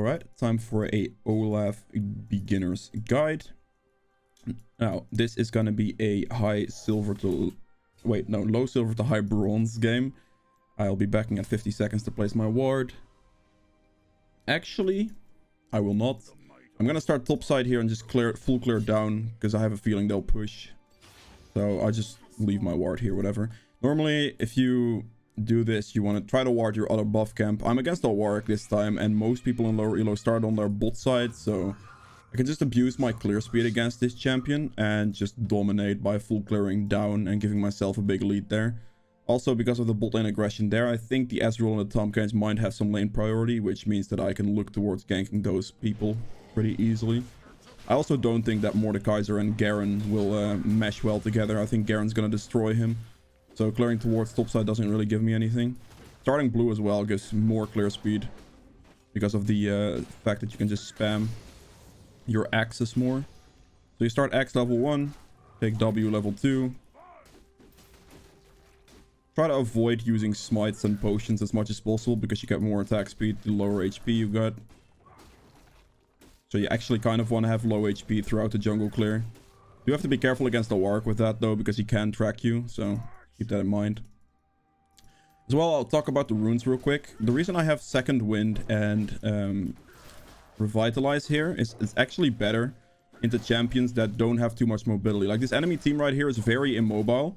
Alright, time for a Olaf beginner's guide. Now, this is gonna be a high silver to... Wait, no, low silver to high bronze game. I'll be backing at 50 seconds to place my ward. Actually, I will not. I'm gonna start topside here and just full clear down, because I have a feeling they'll push. So I'll just leave my ward here, whatever. Normally, if you do this, you want to try to ward your other buff camp. I'm against the Warwick this time, and most people in lower elo start on their bot side, so I can just abuse my clear speed against this champion and just dominate by full clearing down and giving myself a big lead there. Also, because of the bot lane aggression there, I think the Ezreal and the Tomkins might have some lane priority, which means that I can look towards ganking those people pretty easily. I also don't think that Mordekaiser and Garen will mesh well together. I think Garen's gonna destroy him. So clearing towards topside doesn't really give me anything. Starting blue as well gives more clear speed, because of the fact that you can just spam your axes more. So you start X level 1, take W level 2. Try to avoid using smites and potions as much as possible, because you get more attack speed the lower HP you got. So you actually kind of want to have low HP throughout the jungle clear. You have to be careful against the Warwick with that though, because he can track you, so keep that in mind. As well, I'll talk about the runes real quick. The reason I have Second Wind and Revitalize here is it's actually better into champions that don't have too much mobility. Like this enemy team right here is very immobile,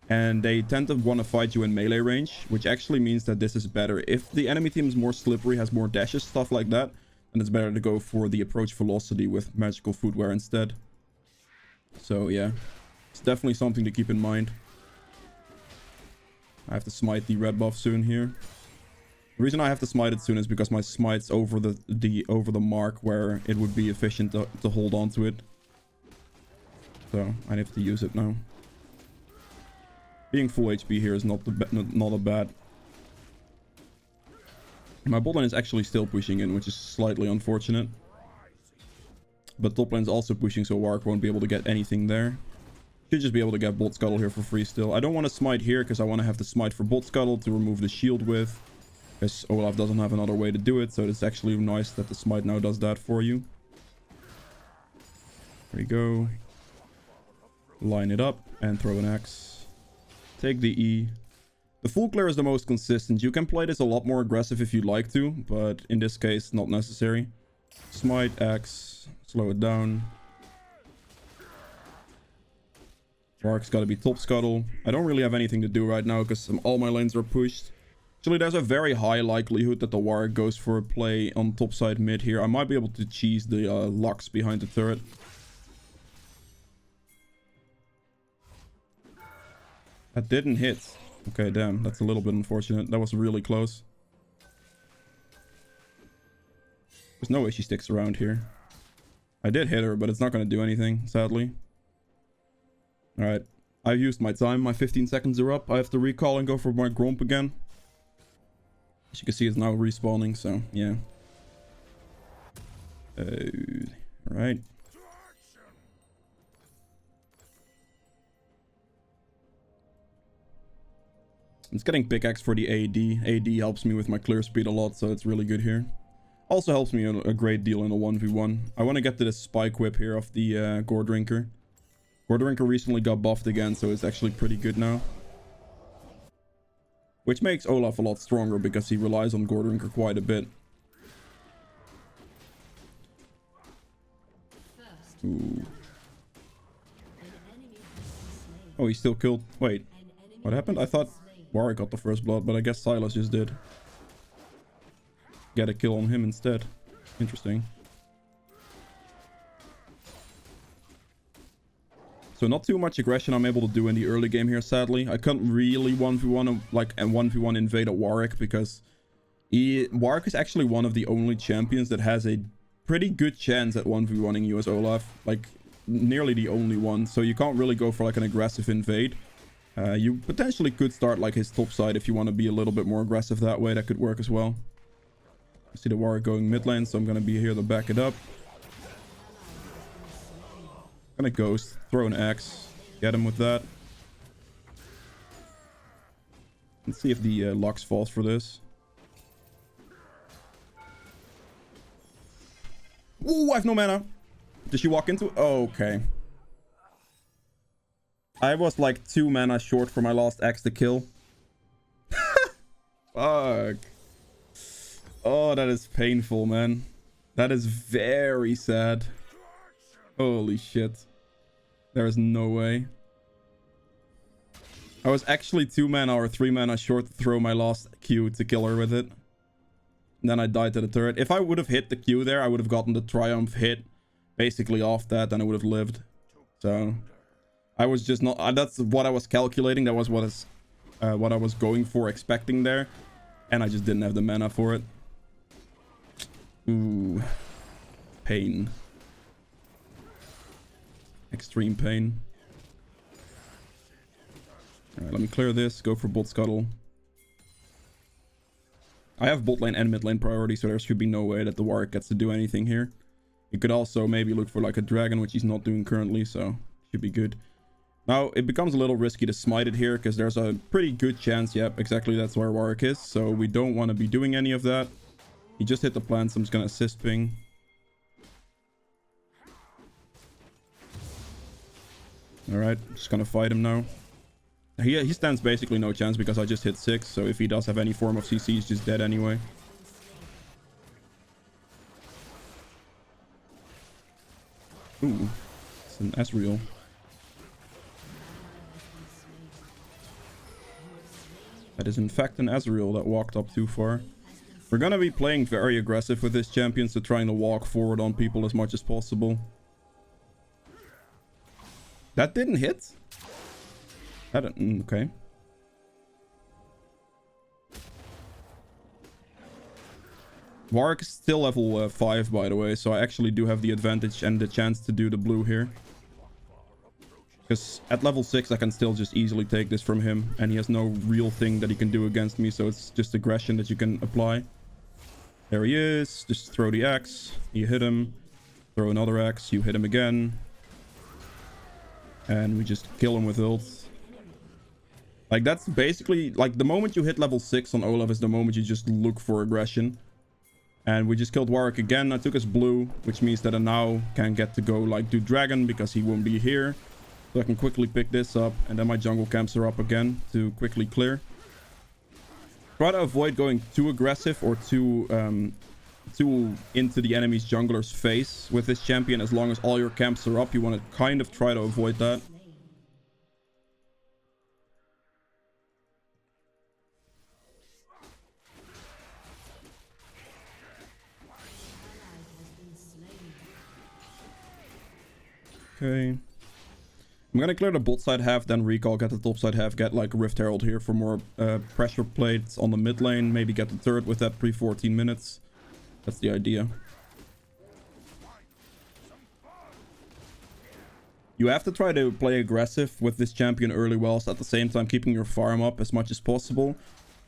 and they tend to want to fight you in melee range, which actually means that this is better. If the enemy team is more slippery, has more dashes, stuff like that, then it's better to go for the approach velocity with magical footwear instead. So yeah, it's definitely something to keep in mind. I have to smite the red buff soon here. The reason I have to smite it soon is because my smite's over the mark where it would be efficient to hold on to it. So I have to use it now. Being full HP here is not a bad. My bot lane is actually still pushing in, which is slightly unfortunate. But top lane's also pushing, so Warwick won't be able to get anything there. Should just be able to get bot scuttle here for free still. I don't want to smite here because I want to have to smite for bot scuttle to remove the shield with. Because Olaf doesn't have another way to do it, so it's actually nice that the smite now does that for you. There you go. Line it up and throw an axe. Take the E. The full clear is the most consistent. You can play this a lot more aggressive if you'd like to, but in this case, not necessary. Smite, axe, slow it down. Warwick's got to be top scuttle. I don't really have anything to do right now because all my lanes are pushed. Actually, there's a very high likelihood that the Warwick goes for a play on top side mid here. I might be able to cheese the Lux behind the turret. That didn't hit. Okay, damn. That's a little bit unfortunate. That was really close. There's no way she sticks around here. I did hit her, but it's not going to do anything, sadly. Alright. I've used my time. My 15 seconds are up. I have to recall and go for my Gromp again. As you can see, it's now respawning, so yeah. Alright. I'm just getting pickaxe for the AD. AD helps me with my clear speed a lot, so it's really good here. Also helps me a great deal in a 1v1. I want to get to this spike whip here of the Gore Drinker. Gore Drinker recently got buffed again, so it's actually pretty good now. Which makes Olaf a lot stronger because he relies on Gore Drinker quite a bit. Ooh. Oh, he still killed... Wait. What happened? I thought Warwick got the first blood, but I guess Silas just did. Get a kill on him instead. Interesting. So not too much aggression I'm able to do in the early game here, sadly. I couldn't really 1v1 like and 1v1 invade a Warwick because Warwick is actually one of the only champions that has a pretty good chance at 1v1ing you as Olaf. Like nearly the only one. So you can't really go for like an aggressive invade. You potentially could start like his top side if you want to be a little bit more aggressive that way. That could work as well. I see the Warwick going mid lane, so I'm going to be here to back it up. Gonna ghost, throw an axe, get him with that. Let's see if the Lux falls for this. Ooh, I have no mana. Did she walk into? Oh, okay. I was like 2 mana short for my last axe to kill. Fuck. Oh, that is painful, man. That is very sad. Holy shit. There is no way. I was actually 2 mana or 3 mana short to throw my last Q to kill her with it. And then I died to the turret. If I would have hit the Q there, I would have gotten the triumph hit basically off that, and I would have lived. So I was just not... that's what I was calculating. That was what I was going for, expecting there. And I just didn't have the mana for it. Ooh. Pain. Extreme pain. Alright, let me clear this. Go for bot scuttle. I have bot lane and mid lane priority, so there should be no way that the Warwick gets to do anything here. You could also maybe look for like a dragon, which he's not doing currently, so should be good. Now, it becomes a little risky to smite it here, because there's a pretty good chance, yep, exactly that's where Warwick is, so we don't want to be doing any of that. He just hit the plant, so I'm just going to assist ping. Alright, just going to fight him now. He stands basically no chance because I just hit 6, so if he does have any form of CC, he's just dead anyway. Ooh, it's an Ezreal. That is in fact an Ezreal that walked up too far. We're gonna be playing very aggressive with this champion, so trying to walk forward on people as much as possible. That didn't hit? Okay. Warwick is still level 5, by the way, so I actually do have the advantage and the chance to do the blue here. Because at level 6 I can still just easily take this from him, and he has no real thing that he can do against me, so it's just aggression that you can apply. There he is. Just throw the axe. You hit him. Throw another axe. You hit him again. And we just kill him with ult. Like, that's basically... like, the moment you hit level 6 on Olaf is the moment you just look for aggression. And we just killed Warwick again. I took his blue, which means that I now can get to go, like, do dragon because he won't be here. So I can quickly pick this up. And then my jungle camps are up again to quickly clear. Try to avoid going too aggressive or too into the enemy's jungler's face with this champion. As long as all your camps are up, you want to kind of try to avoid that. Okay. I'm gonna clear the bot side half, then recall, get the top side half, get like Rift Herald here for more pressure plates on the mid lane, maybe get the turret with that pre-14 minutes. That's the idea. You have to try to play aggressive with this champion early whilst at the same time keeping your farm up as much as possible.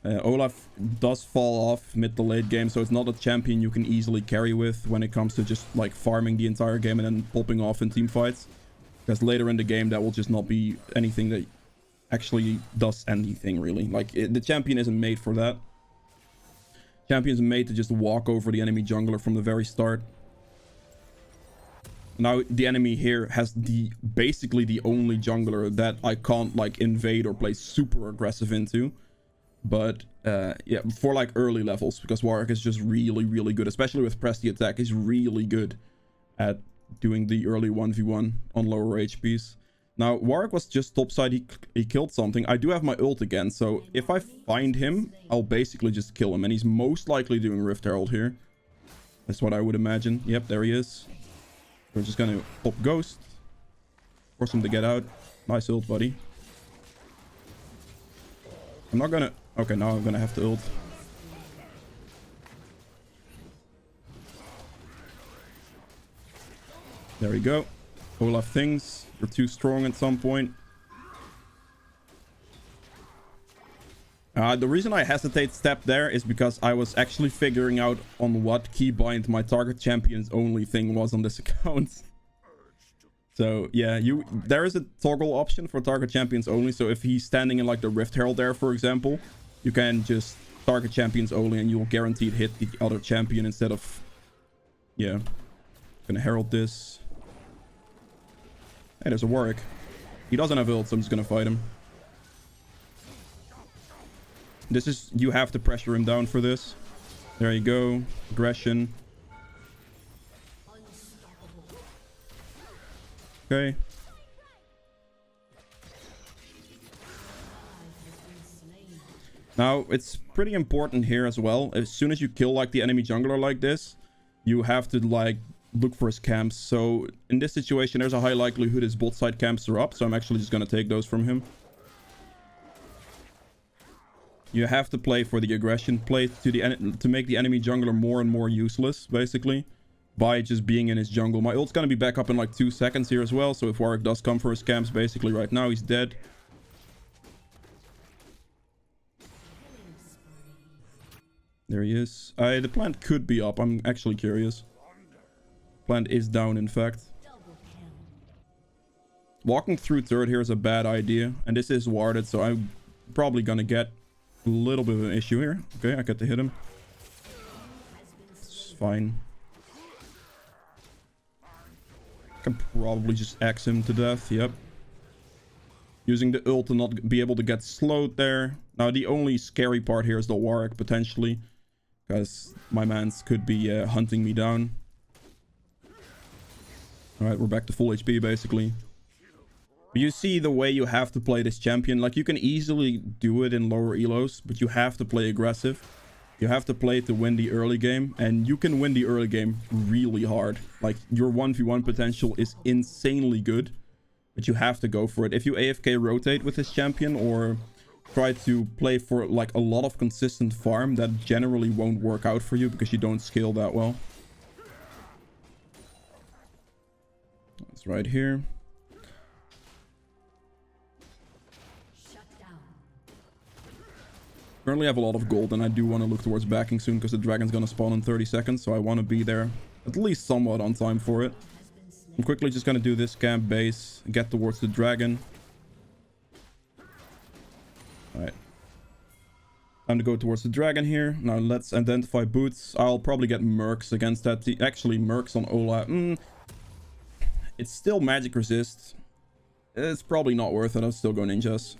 Olaf does fall off mid to late game, so it's not a champion you can easily carry with when it comes to just like farming the entire game and then popping off in team fights. Because later in the game, that will just not be anything that actually does anything, really. Like, the champion isn't made for that. Champion's made to just walk over the enemy jungler from the very start. Now, the enemy here has basically the only jungler that I can't, like, invade or play super aggressive into. But, yeah, for, like, early levels. Because Warwick is just really, really good. Especially with press the attack. He's really good at doing the early 1v1 on lower HPs. Now, Warwick was just topside. He killed something. I do have my ult again, so if I find him, I'll basically just kill him. And he's most likely doing Rift Herald here. That's what I would imagine. Yep, there he is. We're just gonna pop Ghost. Force him to get out. Nice ult, buddy. I'm not gonna... okay, now I'm gonna have to ult. There we go. Olaf thinks you're too strong at some point. The reason I hesitate step there is because I was actually figuring out on what keybind my target champions only thing was on this account. So yeah, there is a toggle option for target champions only. So if he's standing in like the Rift Herald there, for example, you can just target champions only and you'll guaranteed hit the other champion instead of... yeah. Gonna herald this. Hey, there's a Warwick. He doesn't have ult, so I'm just gonna fight him. This is... You have to pressure him down for this. There you go. Aggression. Okay. Now, it's pretty important here as well. As soon as you kill, like, the enemy jungler like this, you have to, like, look for his camps. So, in this situation, there's a high likelihood his bot side camps are up. So, I'm actually just gonna take those from him. You have to play for the aggression. Play to make the enemy jungler more and more useless, basically. By just being in his jungle. My ult's gonna be back up in, like, 2 seconds here as well. So, if Warwick does come for his camps, basically right now, he's dead. There he is. The plant could be up. I'm actually curious. Plant is down, in fact. Walking through third here is a bad idea. And this is warded, so I'm probably gonna get a little bit of an issue here. Okay, I get to hit him. It's fine. I can probably just axe him to death. Yep. Using the ult to not be able to get slowed there. Now, the only scary part here is the Warwick, potentially. Because my mans could be hunting me down. Alright, we're back to full HP, basically. But you see the way you have to play this champion. Like, you can easily do it in lower elos, but you have to play aggressive. You have to play to win the early game. And you can win the early game really hard. Like, your 1v1 potential is insanely good. But you have to go for it. If you AFK rotate with this champion or try to play for like a lot of consistent farm, that generally won't work out for you because you don't scale that well. That's right here. Currently have a lot of gold and I do want to look towards backing soon because the dragon's gonna spawn in 30 seconds, so I want to be there at least somewhat on time for it. I'm quickly just gonna do this camp base, get towards the dragon. Alright. Time to go towards the dragon here. Now let's identify boots. I'll probably get mercs against that. Actually, mercs on Olaf. It's still magic resist. It's probably not worth it. I'll still go ninjas.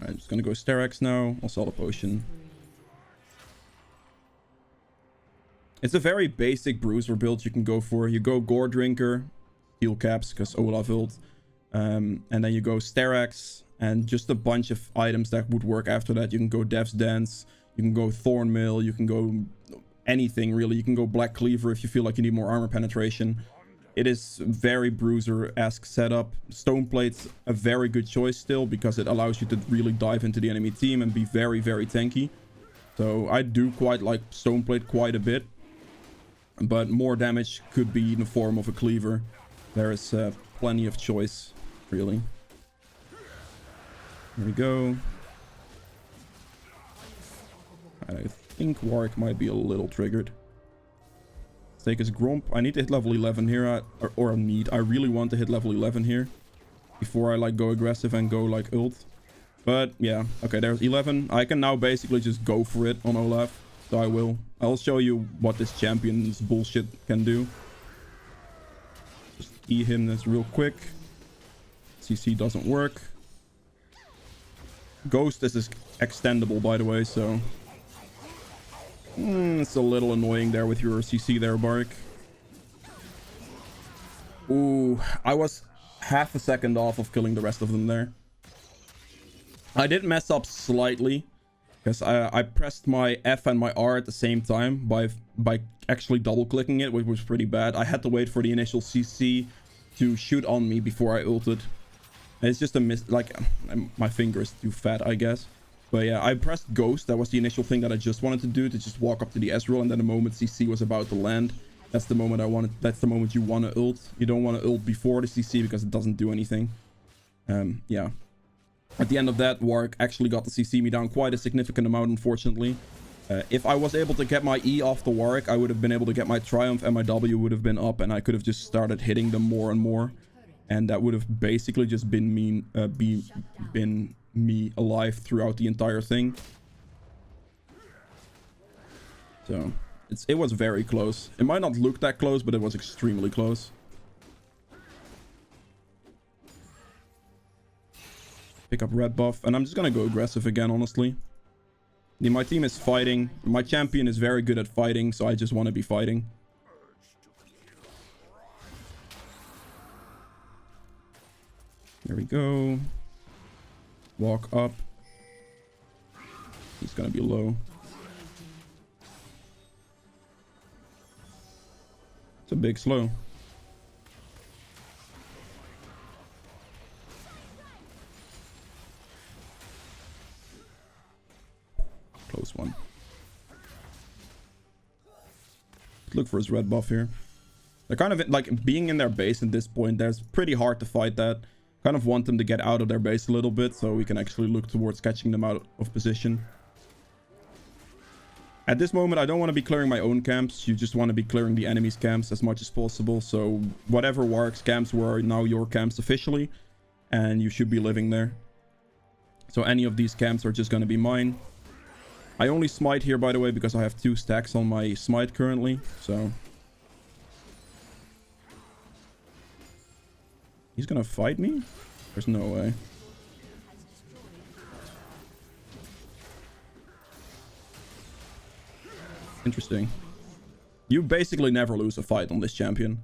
Alright, I'm just gonna go Strix now. I'll sell the potion. It's a very basic bruiser build you can go for. You go Gore Drinker, heal caps, because Olaf ult. And then you go Strix, and just a bunch of items that would work after that. You can go Death's Dance, you can go Thornmail, you can go anything really. You can go Black Cleaver if you feel like you need more armor penetration. It is very bruiser-esque setup. Stoneplate's a very good choice still, because it allows you to really dive into the enemy team and be very, very tanky. So I do quite like Stoneplate quite a bit. But more damage could be in the form of a cleaver. There is plenty of choice, really. There we go. I think Warwick might be a little triggered. Let's take his Gromp. I need to hit level 11 here. I really want to hit level 11 here. Before I like go aggressive and go like ult. But yeah, okay, there's 11. I can now basically just go for it on Olaf. So I will. I'll show you what this champion's bullshit can do. Just E him this real quick. CC doesn't work. Ghost is extendable, by the way, so... it's a little annoying there with your CC there, Bark. Ooh, I was half a second off of killing the rest of them there. I did mess up slightly. Because I pressed my F and my R at the same time by actually double clicking it, which was pretty bad. I had to wait for the initial CC to shoot on me before I ulted. It's just a miss, like, my finger is too fat, I guess. But yeah, I pressed Ghost. That was the initial thing that I just wanted to do, to just walk up to the Ezreal, and then the moment CC was about to land, that's the moment that's the moment you want to ult. You don't want to ult before the CC because it doesn't do anything. Yeah. At the end of that, Warwick actually got to CC me down quite a significant amount, unfortunately. If I was able to get my E off the Warwick, I would have been able to get my Triumph, and my W would have been up, and I could have just started hitting them more and more. And that would have basically just been me alive throughout the entire thing. So, It was very close. It might not look that close, but it was extremely close. Pick up red buff. And I'm just gonna go aggressive again, honestly. My team is fighting. My champion is very good at fighting, so I just want to be fighting. There we go. Walk up. He's gonna be low. It's a big slow. Close one. Look for his red buff here. They're kind of like being in their base at this point. There's pretty hard to fight that. Kind of want them to get out of their base a little bit so we can actually look towards catching them out of position. At this moment, I don't want to be clearing my own camps. You just want to be clearing the enemy's camps as much as possible. So whatever Warwick's camps were are now your camps officially, and you should be living there. So any of these camps are just going to be mine. I only smite here, by the way, because I have 2 stacks on my smite currently. So he's gonna fight me? There's no way. Interesting. You basically never lose a fight on this champion.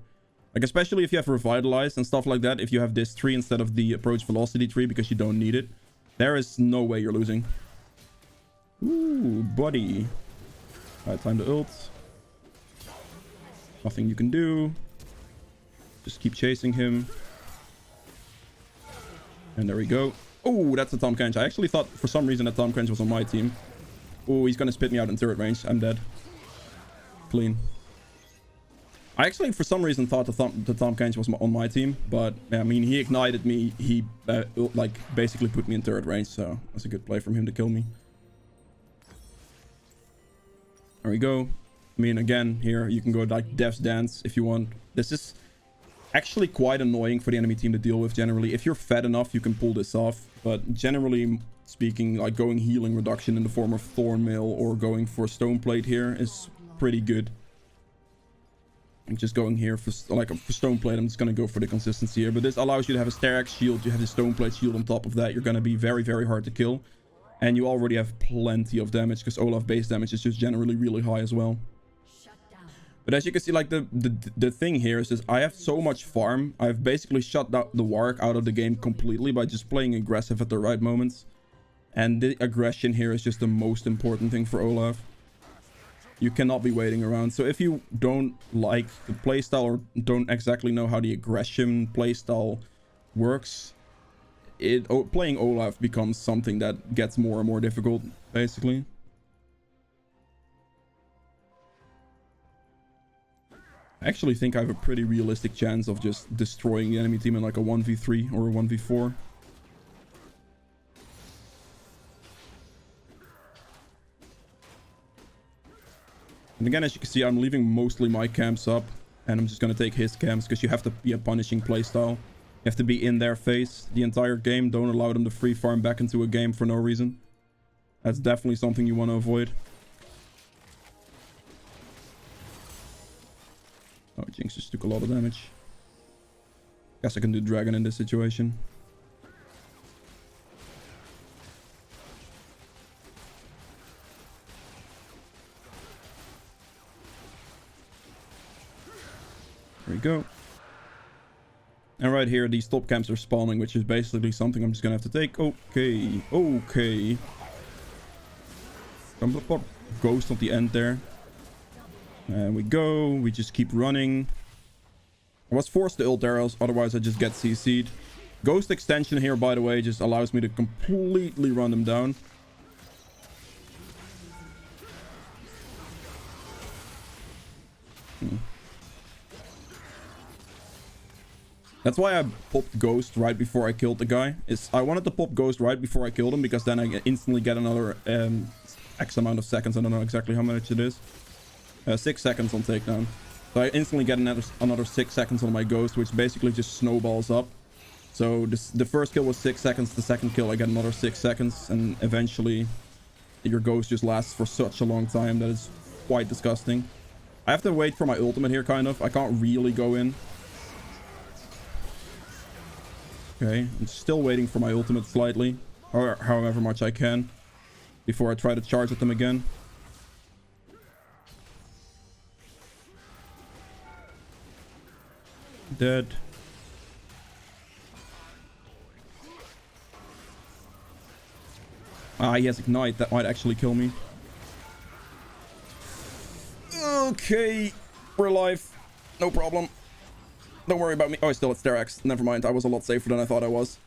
Like, especially if you have revitalized and stuff like that. If you have this tree instead of the approach velocity tree because you don't need it, there is no way you're losing. Ooh, buddy. Alright, time to ult. Nothing you can do. Just keep chasing him. And there we go. Oh, that's a Tom Kench. I actually thought for some reason that Tom Kench was on my team. Oh, he's gonna spit me out in turret range. I'm dead. Clean. I actually for some reason thought the Tom Kench was on my team, but I mean, he ignited me. He like basically put me in turret range, so that's a good play from him to kill me. There we go. I mean, again, here you can go like Death's Dance if you want. This is actually quite annoying for the enemy team to deal with generally. If you're fed enough, you can pull this off. But generally speaking, like going healing reduction in the form of Thornmail or going for Stone Plate here is pretty good. I'm just going here for Stone Plate. I'm just going to go for the consistency here. But this allows you to have a Sterax shield. You have the Stone Plate shield on top of that. You're going to be very, very hard to kill. And you already have plenty of damage because Olaf base damage is just generally really high as well. But as you can see, like the thing here is just I have so much farm. I've basically shut the Warwick out of the game completely by just playing aggressive at the right moments. And the aggression here is just the most important thing for Olaf. You cannot be waiting around. So if you don't like the playstyle or don't exactly know how the aggression playstyle works, playing Olaf becomes something that gets more and more difficult, basically. I actually think I have a pretty realistic chance of just destroying the enemy team in like a 1v3 or a 1v4. And again, as you can see, I'm leaving mostly my camps up. And I'm just going to take his camps because you have to be a punishing playstyle. You have to be in their face the entire game. Don't allow them to free farm back into a game for no reason. That's definitely something you want to avoid. Oh, Jinx just took a lot of damage. Guess I can do Dragon in this situation. There we go. And right here, these top camps are spawning, which is basically something I'm just gonna have to take. Okay, okay. I'm gonna pop Ghost at the end there. And we go. We just keep running. I was forced to ult arrows, otherwise I just get CC'd. Ghost extension here, by the way, just allows me to completely run them down. That's why I popped Ghost right before I killed the guy. I wanted to pop Ghost right before I killed him, because then I instantly get another X amount of seconds. I don't know exactly how much it is. 6 seconds on takedown. So I instantly get another 6 seconds on my Ghost, which basically just snowballs up. So the first kill was 6 seconds. The second kill, I get another 6 seconds. And eventually, your Ghost just lasts for such a long time that it's quite disgusting. I have to wait for my ultimate here, kind of. I can't really go in. Okay, I'm still waiting for my ultimate slightly. Or however much I can. Before I try to charge at them again. Dead. Ah, he has Ignite. That might actually kill me. Okay. We're alive. No problem. Don't worry about me. Oh, I still at Sterx. Never mind. I was a lot safer than I thought I was.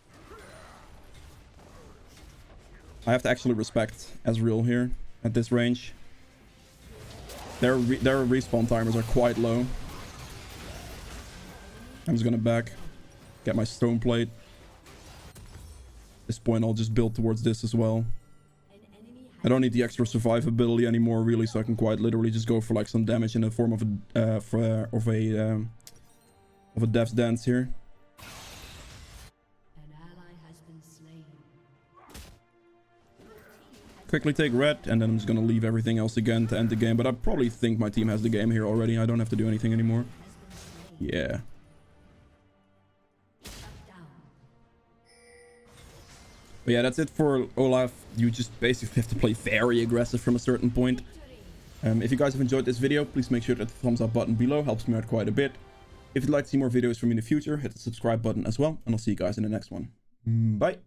I have to actually respect Ezreal here at this range. Their respawn timers are quite low. I'm just gonna back. Get my stone plate. At this point, I'll just build towards this as well. I don't need the extra survivability anymore, really, so I can quite literally just go for like some damage in the form of a Death's Dance here. Quickly take red, and then I'm just gonna leave everything else again to end the game. But I probably think my team has the game here already. I don't have to do anything anymore. Yeah. But yeah, that's it for Olaf. You just basically have to play very aggressive from a certain point. If you guys have enjoyed this video, please make sure that the thumbs up button below helps me out quite a bit. If you'd like to see more videos from me in the future, hit the subscribe button as well. And I'll see you guys in the next one. Bye.